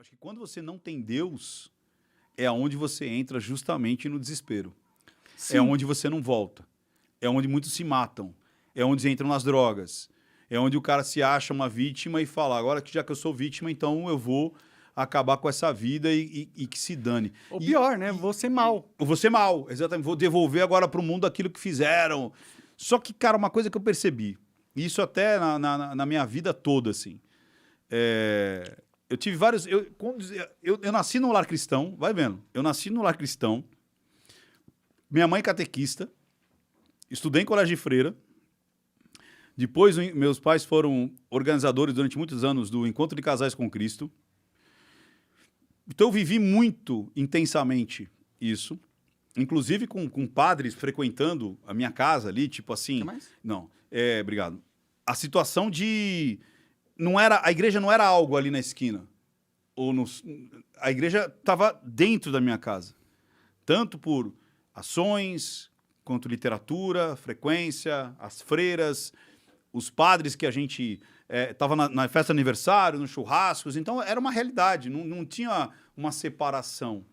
acho que quando você não tem Deus, é onde você entra justamente no desespero. Sim. É onde você não volta. É onde muitos se matam. É onde entram nas drogas. É onde o cara se acha uma vítima e fala, agora que já que eu sou vítima, então eu vou acabar com essa vida e que se dane. Ou pior, né? Vou ser mal. Eu vou ser mal, exatamente. Vou devolver agora para o mundo aquilo que fizeram. Só que, cara, uma coisa que eu percebi, isso até na minha vida toda, assim, eu tive vários... Eu nasci num lar cristão, vai vendo, eu nasci num lar cristão, minha mãe catequista, estudei em colégio de freira, depois meus pais foram organizadores durante muitos anos do Encontro de Casais com Cristo. Então eu vivi muito intensamente isso, inclusive com padres frequentando a minha casa ali, tipo assim... Quer mais? Não, obrigado. A situação de... Não era, a igreja não era algo ali na esquina. A igreja estava dentro da minha casa. Tanto por ações, quanto literatura, frequência, as freiras, os padres que a gente estava na festa de aniversário, nos churrascos. Então, era uma realidade, não tinha uma separação.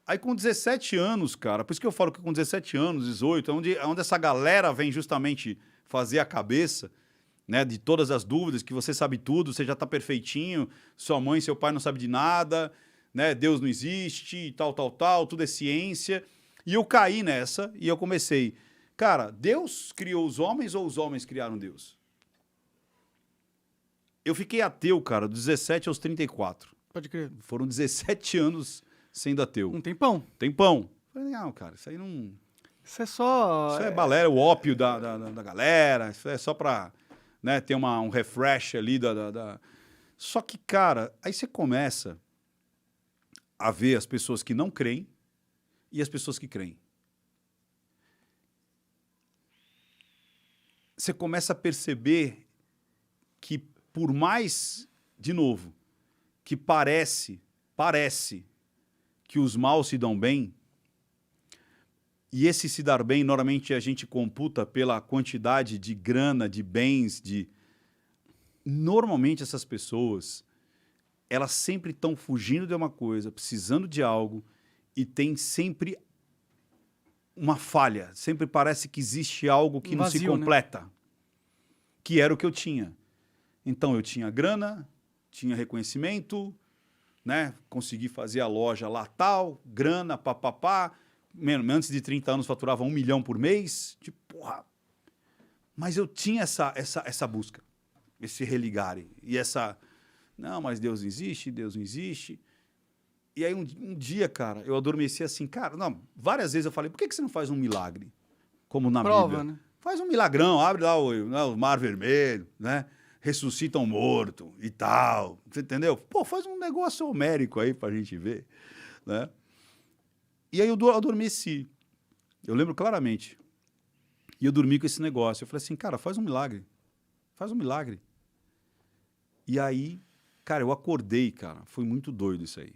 Aí, com 17 anos, cara, por isso que eu falo que com 17 anos, 18, é onde essa galera vem justamente fazer a cabeça, né, de todas as dúvidas, que você sabe tudo, você já está perfeitinho, sua mãe, seu pai não sabe de nada, né, Deus não existe, tal, tudo é ciência. E eu caí nessa e eu comecei, cara, Deus criou os homens ou os homens criaram Deus? Eu fiquei ateu, cara, dos 17 aos 34. Pode crer. Foram 17 anos sendo ateu. Um tempão. Tempão. Falei, não, cara, isso aí não... Isso é só... Isso é balela, o ópio da galera, isso é só pra, né, ter um refresh ali Só que, cara, aí você começa a ver as pessoas que não creem e as pessoas que creem. Você começa a perceber que, por mais, de novo, que parece que os maus se dão bem, e esse se dar bem, normalmente a gente computa pela quantidade de grana, de bens, Normalmente essas pessoas, elas sempre estão fugindo de uma coisa, precisando de algo, e tem sempre uma falha. Sempre parece que existe algo que não se completa. Né? Que era o que eu tinha. Então, eu tinha grana, tinha reconhecimento, né? Consegui fazer a loja lá tal, grana, papapá. Antes de 30 anos, faturava 1 milhão por mês. Tipo, porra. Mas eu tinha essa busca, esse religare. E essa... Não, mas Deus não existe. E aí, um dia, cara, eu adormeci assim, cara... Não, várias vezes eu falei, por que você não faz um milagre? Como na Bíblia. Né? Faz um milagrão, abre lá o Mar Vermelho, né? Ressuscita um morto e tal. Você entendeu? Pô, faz um negócio homérico aí pra gente ver, né? E aí eu adormeci. Eu lembro claramente. E eu dormi com esse negócio. Eu falei assim, cara, faz um milagre. Faz um milagre. E aí, cara, eu acordei, cara. Foi muito doido isso aí.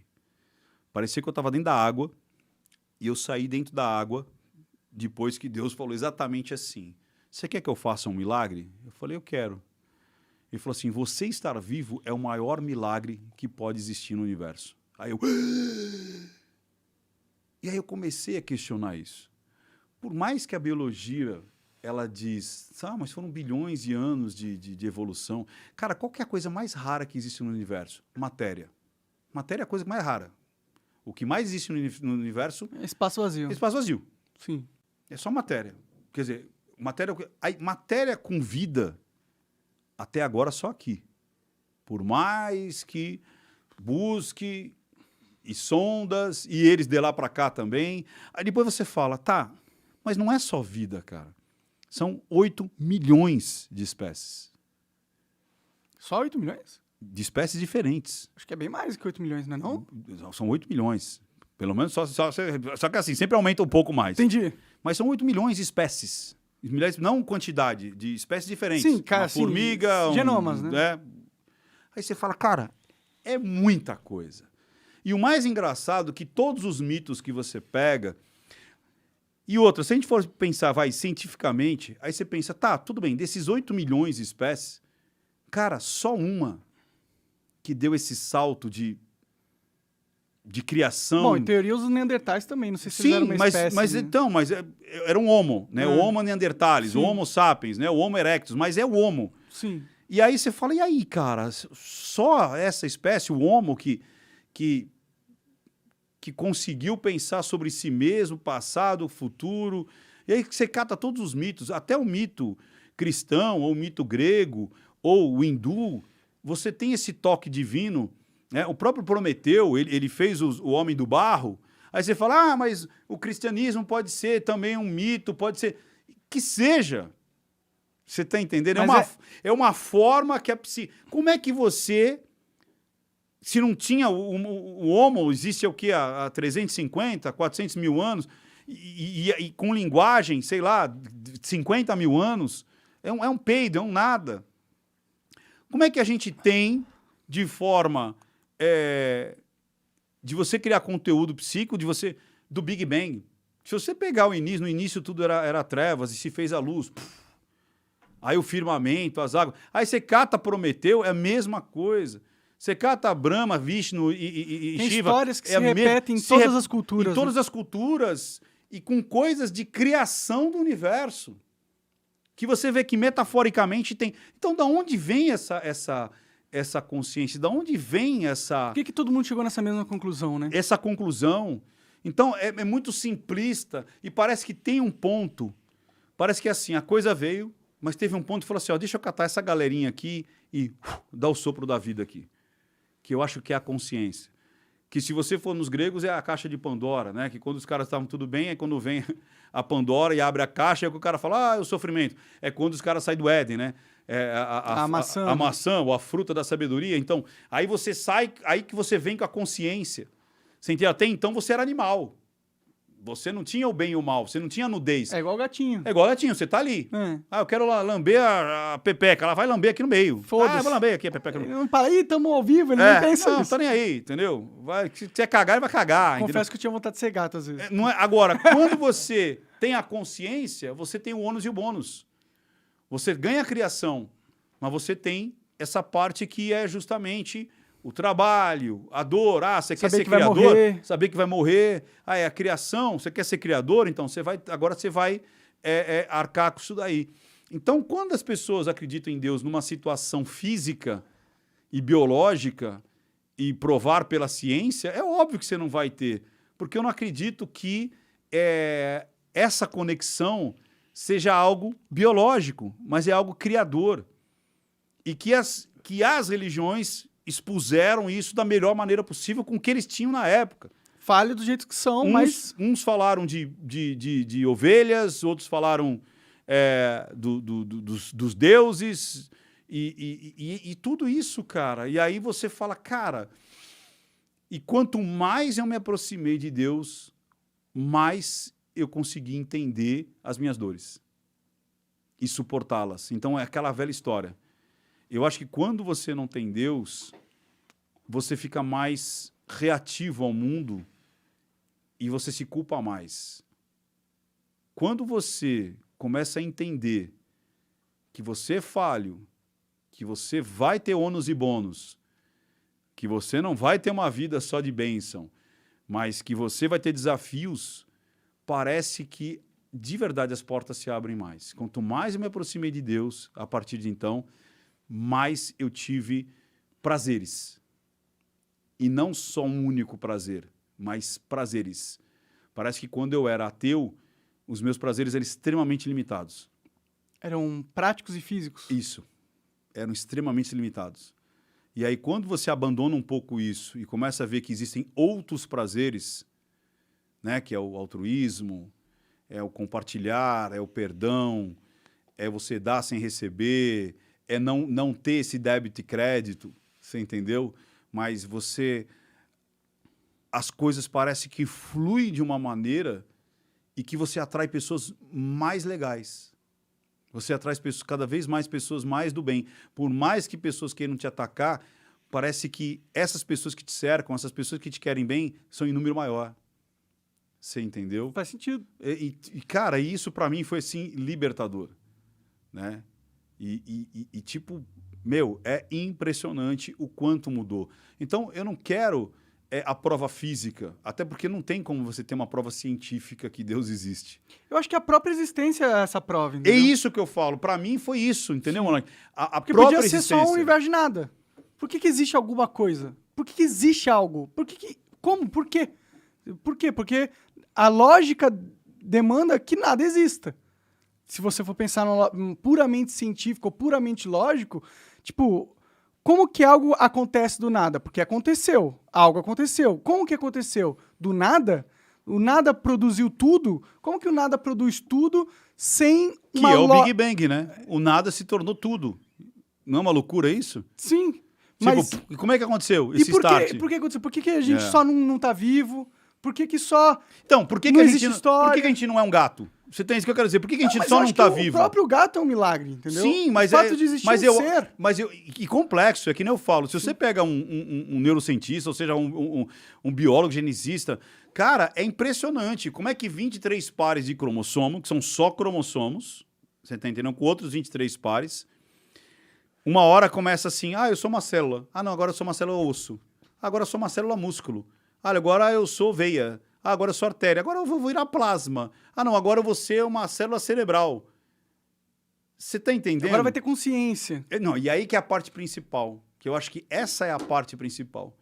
Parecia que eu estava dentro da água e eu saí dentro da água depois que Deus falou exatamente assim. Você quer que eu faça um milagre? Eu falei, eu quero. Ele falou assim, você estar vivo é o maior milagre que pode existir no universo. Aí eu... E aí eu comecei a questionar isso. Por mais que a biologia, ela diz, mas foram bilhões de anos de evolução. Cara, qual que é a coisa mais rara que existe no universo? Matéria. Matéria é a coisa mais rara. O que mais existe no universo... É espaço vazio. É espaço vazio. Sim. É só matéria. Quer dizer, matéria com vida, até agora só aqui. Por mais que busque... e sondas, e eles de lá para cá também. Aí depois você fala, tá, mas não é só vida, cara. São 8 milhões de espécies. Só 8 milhões? De espécies diferentes. Acho que é bem mais que 8 milhões, não é não? São 8 milhões. Pelo menos, só que assim, sempre aumenta um pouco mais. Entendi. Mas são 8 milhões de espécies. Não quantidade, de espécies diferentes. Sim, cara, uma formiga... genomas, né? Aí você fala, cara, é muita coisa. E o mais engraçado é que todos os mitos que você pega... E outra, se a gente for pensar, cientificamente, aí você pensa, tá, tudo bem, desses 8 milhões de espécies, cara, só uma que deu esse salto de de criação. Bom, em teoria os neandertais também, não sei se eles eram Sim, uma mas, espécie. mas né? então, mas era um homo, né? O Homo neanderthalis, o Sim. Homo sapiens, né? O Homo erectus, mas é o homo. Sim. E aí você fala, e aí, cara, só essa espécie, o homo, que conseguiu pensar sobre si mesmo, passado, futuro, e aí você cata todos os mitos, até o mito cristão, ou o mito grego, ou o hindu, você tem esse toque divino, né? O próprio Prometeu, ele fez o homem do barro, aí você fala, mas o cristianismo pode ser também um mito, pode ser... Que seja... Você está entendendo? É uma forma que é... Como é que você... Se não tinha... O Homo existe o quê? Há 350, 400 mil anos, e com linguagem, sei lá, 50 mil anos, é um peido, é um nada. Como é que a gente tem, de forma... de você criar conteúdo psíquico, do Big Bang? Se você pegar o início, no início tudo era trevas, e se fez a luz... Aí o firmamento, as águas. Aí você cata Prometeu, é a mesma coisa. Você cata Brahma, Vishnu e Tem Shiva. histórias que se repetem em todas as culturas. Em todas as culturas e com coisas de criação do universo. Que você vê que metaforicamente tem... Então, da onde vem essa consciência? Da onde vem essa... Por que todo mundo chegou nessa mesma conclusão, né? Essa conclusão. Então, é muito simplista e parece que tem um ponto. Parece que assim, a coisa veio... Mas teve um ponto que falou assim, deixa eu catar essa galerinha aqui e dar o sopro da vida aqui. Que eu acho que é a consciência. Que se você for nos gregos é a caixa de Pandora, né? Que quando os caras estavam tudo bem, é quando vem a Pandora e abre a caixa, é que o cara fala, é o sofrimento. É quando os caras saem do Éden, né? A maçã. A maçã, ou a fruta da sabedoria. Então, aí você sai, aí que você vem com a consciência. Você entende? Até então você era animal. Você não tinha o bem e o mal, você não tinha nudez. É igual o gatinho. É igual o gatinho, você tá ali. Eu quero lamber a pepeca, ela vai lamber aqui no meio. Foda-se. Eu vou lamber aqui a pepeca no meio. Ele não para aí, tamo ao vivo, ele não pensa não, nisso. tá nem aí, entendeu? Se quiser cagar, ele vai cagar. Confesso que eu tinha vontade de ser gato às vezes. Não é, agora, quando você tem a consciência, você tem o ônus e o bônus. Você ganha a criação, mas você tem essa parte que é justamente... O trabalho, a dor, você quer ser criador, saber que vai morrer. É a criação, você quer ser criador, então agora você vai arcar com isso daí. Então, quando as pessoas acreditam em Deus numa situação física e biológica e provar pela ciência, é óbvio que você não vai ter. Porque eu não acredito que essa conexão seja algo biológico, mas é algo criador. E que as religiões... expuseram isso da melhor maneira possível com o que eles tinham na época. Falha do jeito que são, mas... Uns falaram de ovelhas, outros falaram dos deuses e tudo isso, cara. E aí você fala, cara... E quanto mais eu me aproximei de Deus, mais eu consegui entender as minhas dores e suportá-las. Então é aquela velha história. Eu acho que quando você não tem Deus, você fica mais reativo ao mundo e você se culpa mais. Quando você começa a entender que você é falho, que você vai ter ônus e bônus, que você não vai ter uma vida só de bênção, mas que você vai ter desafios, parece que, de verdade, as portas se abrem mais. Quanto mais eu me aproximei de Deus, a partir de então, mais eu tive prazeres. E não só um único prazer, mas prazeres. Parece que quando eu era ateu, os meus prazeres eram extremamente limitados. Eram práticos e físicos? Isso. Eram extremamente limitados. E aí, quando você abandona um pouco isso e começa a ver que existem outros prazeres, né, que é o altruísmo, é o compartilhar, é o perdão, é você dar sem receber... é não ter esse débito e crédito, você entendeu? Mas as coisas parecem que fluem de uma maneira e que você atrai pessoas mais legais. Você atrai cada vez mais pessoas mais do bem. Por mais que pessoas queiram te atacar, parece que essas pessoas que te cercam, essas pessoas que te querem bem, são em número maior. Você entendeu? Faz sentido. Cara, isso para mim foi assim libertador, né? Tipo, é impressionante o quanto mudou. Então, eu não quero é a prova física. Até porque não tem como você ter uma prova científica que Deus existe. Eu acho que a própria existência é essa prova, É entendeu? isso que eu falo. Pra mim foi isso, entendeu, Monark? A Porque própria podia ser existência. só um universo de nada. Por que existe alguma coisa? Por que existe algo? Como? Por quê? Por quê? Porque a lógica demanda que nada exista. Se você for pensar no puramente científico ou puramente lógico, tipo, como que algo acontece do nada? Porque aconteceu. Algo aconteceu. Como que aconteceu? Do nada? O nada produziu tudo? Como que o nada produz tudo sem Que uma é o Big Bang, né? O nada se tornou tudo. Não é uma loucura isso? Sim. Mas Tipo, como é que aconteceu e esse start? por que aconteceu? Por que a gente É. só não tá vivo? Por que só... Então, por que, Não que a existe gente história. por que a gente não é um gato? Você tem isso que eu quero dizer. Por que, que a gente Mas só eu não acho tá que vivo? O próprio gato é um milagre, entendeu? Sim, mas o fato de existir mas um eu, ser. mas eu e complexo, é que nem eu falo. Se você pega um neurocientista, ou seja, um biólogo geneticista, cara, é impressionante como é que 23 pares de cromossomo, que são só cromossomos, você tá entendendo? Com outros 23 pares, uma hora começa assim, eu sou uma célula. Ah, não, agora eu sou uma célula osso. Agora eu sou uma célula músculo. Ah, agora eu sou veia. Ah, agora eu sou artéria. Agora eu vou virar plasma. Ah, não, agora eu vou ser uma célula cerebral. Você tá entendendo? Agora vai ter consciência. Não, e aí que é a parte principal. Que eu acho que essa é a parte principal.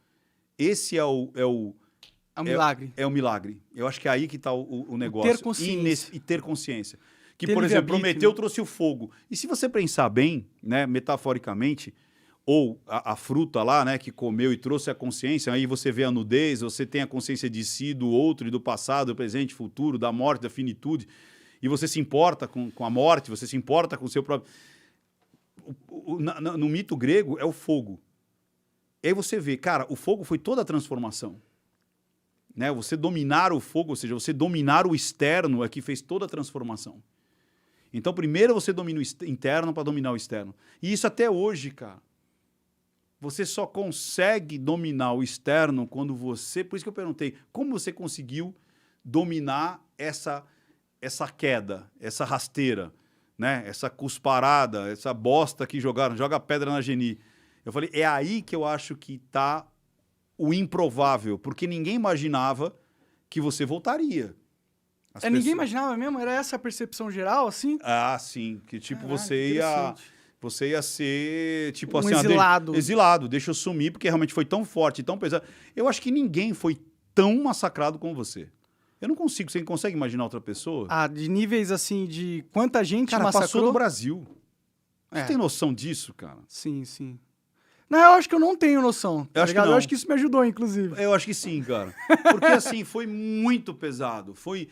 Esse é o milagre. É o milagre. Eu acho que é aí que está o negócio. Ter consciência. E ter consciência. Que, Ter por exemplo, livre-arbítrio, Prometeu né? trouxe o fogo. E se você pensar bem, né, metaforicamente, ou a fruta lá, né, que comeu e trouxe a consciência, aí você vê a nudez, você tem a consciência de si, do outro, e do passado, do presente, futuro, da morte, da finitude, e você se importa com a morte, você se importa com o seu próprio... No mito grego é o fogo. E aí você vê, cara, o fogo foi toda a transformação. Né? Você dominar o fogo, ou seja, você dominar o externo é que fez toda a transformação. Então, primeiro você domina o interno para dominar o externo. E isso até hoje, cara. Você só consegue dominar o externo quando você... Por isso que eu perguntei, como você conseguiu dominar essa queda, essa rasteira, né? Essa cusparada, essa bosta que jogaram, joga pedra na Geni. Eu falei, é aí que eu acho que está o improvável, porque ninguém imaginava que você voltaria. Ninguém imaginava mesmo? Era essa a percepção geral, assim? Ah, sim. Que tipo, Caraca, você ia ser, tipo assim... exilado. Exilado, deixa eu sumir, porque realmente foi tão forte, tão pesado. Eu acho que ninguém foi tão massacrado como você. Eu não consigo, você consegue imaginar outra pessoa? De níveis, assim, de quanta gente Cara, massacrou? passou do Brasil. Você tem noção disso, cara? Sim, sim. Não, eu acho que eu não tenho noção, tá acho que ligado? não. Eu acho que isso me ajudou, inclusive. Eu acho que sim, cara. Porque, assim, foi muito pesado. Foi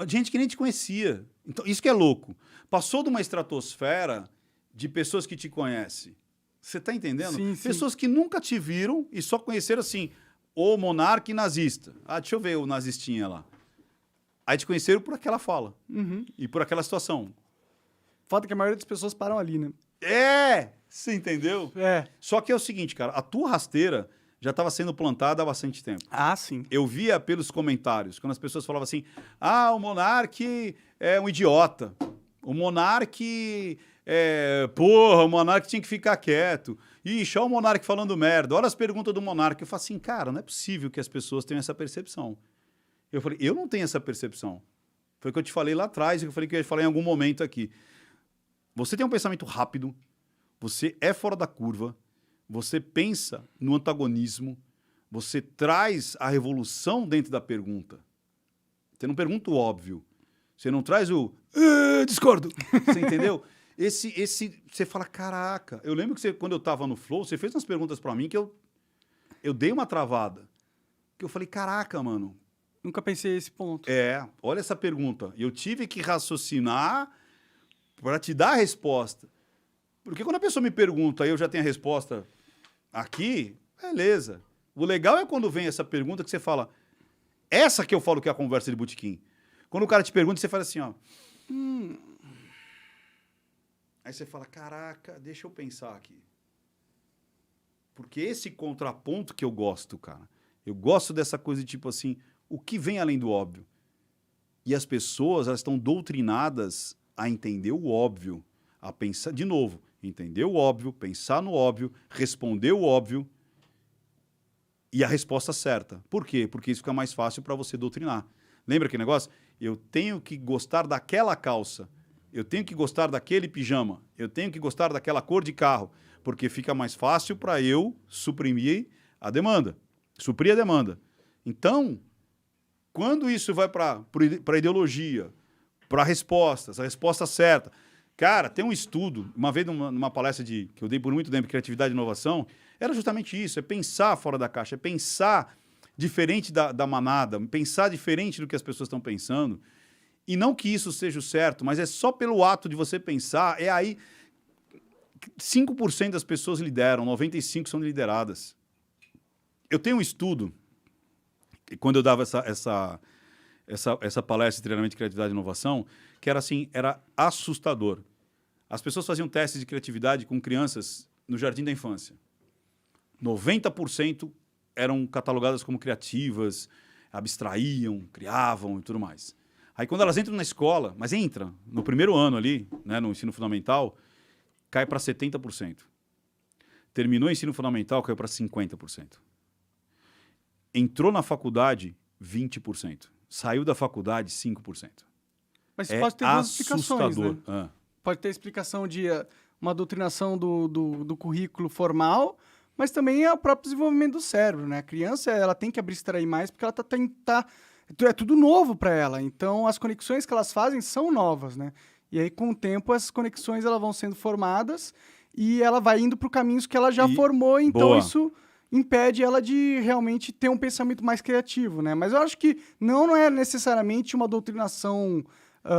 gente que nem te conhecia. Então, isso que é louco. Passou de uma estratosfera de pessoas que te conhecem. Você tá entendendo? Sim, sim. Pessoas que nunca te viram e só conheceram, assim, o monarca e nazista. Ah, deixa eu ver o nazistinha lá. Aí te conheceram por aquela fala. Uhum. E por aquela situação. Foda que a maioria das pessoas param ali, né? Você entendeu? É. Só que é o seguinte, cara, a tua rasteira já estava sendo plantada há bastante tempo. Ah, sim. Eu via pelos comentários, quando as pessoas falavam assim, o monarque é um idiota. O monarque o monarque tinha que ficar quieto. Ixi, olha o monarque falando merda. Olha as perguntas do monarque. Eu falo assim, cara, não é possível que as pessoas tenham essa percepção. Eu falei, eu não tenho essa percepção. Foi o que eu te falei lá atrás, e eu falei que eu ia falar em algum momento aqui. Você tem um pensamento rápido, você é fora da curva, você pensa no antagonismo, você traz a revolução dentro da pergunta. Você não pergunta o óbvio. Você não traz o discordo. Você entendeu? Você fala, caraca. Eu lembro que quando eu estava no Flow, você fez umas perguntas para mim que eu dei uma travada. Que eu falei, caraca, mano. Nunca pensei nesse ponto. Olha essa pergunta. Eu tive que raciocinar para te dar a resposta. Porque quando a pessoa me pergunta e eu já tenho a resposta aqui, beleza. O legal é quando vem essa pergunta que você fala, essa que eu falo que é a conversa de botequim. Quando o cara te pergunta, você fala assim, ó. Aí você fala, caraca, deixa eu pensar aqui. Porque esse contraponto que eu gosto, cara. Eu gosto dessa coisa de tipo assim, o que vem além do óbvio? E as pessoas, elas estão doutrinadas a entender o óbvio, a pensar, de novo, entender o óbvio, pensar no óbvio, responder o óbvio. e a resposta certa. Por quê? Porque isso fica mais fácil para você doutrinar. Lembra aquele negócio? Eu tenho que gostar daquela calça, eu tenho que gostar daquele pijama, eu tenho que gostar daquela cor de carro, porque fica mais fácil para eu suprir a demanda. Então, quando isso vai para a ideologia, para respostas, a resposta certa. Cara, tem um estudo, uma vez numa palestra que eu dei por muito tempo, Criatividade e Inovação, era justamente isso, é pensar fora da caixa, é pensar diferente da manada, pensar diferente do que as pessoas estão pensando. E não que isso seja o certo, mas é só pelo ato de você pensar, é aí 5% das pessoas lideram, 95% são lideradas. Eu tenho um estudo, quando eu dava essa palestra de treinamento de criatividade e inovação, que era assim, era assustador. As pessoas faziam testes de criatividade com crianças no jardim da infância. 90% eram catalogadas como criativas, abstraíam, criavam e tudo mais. Aí quando elas entram na escola, mas entra no primeiro ano ali, né, no ensino fundamental, cai para 70%. Terminou o ensino fundamental, caiu para 50%. Entrou na faculdade, 20%. Saiu da faculdade, 5%. Mas É pode ter duas explicações, né? Ah. Pode ter a explicação de uma doutrinação do currículo formal, mas também é o próprio desenvolvimento do cérebro, né? A criança, ela tem que abstrair mais porque ela é tudo novo para ela. Então, as conexões que elas fazem são novas, né? E aí, com o tempo, essas conexões elas vão sendo formadas e ela vai indo para caminhos que ela já formou. Então, isso impede ela de realmente ter um pensamento mais criativo, né? Mas eu acho que não é necessariamente uma doutrinação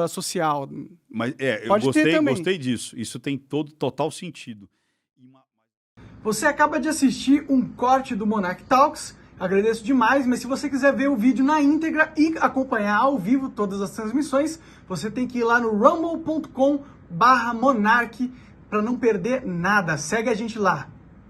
social. Mas eu gostei disso. Isso tem total sentido. Você acaba de assistir um corte do Monarch Talks. Agradeço demais, mas se você quiser ver o vídeo na íntegra e acompanhar ao vivo todas as transmissões, você tem que ir lá no rumble.com/monarch para não perder nada. Segue a gente lá.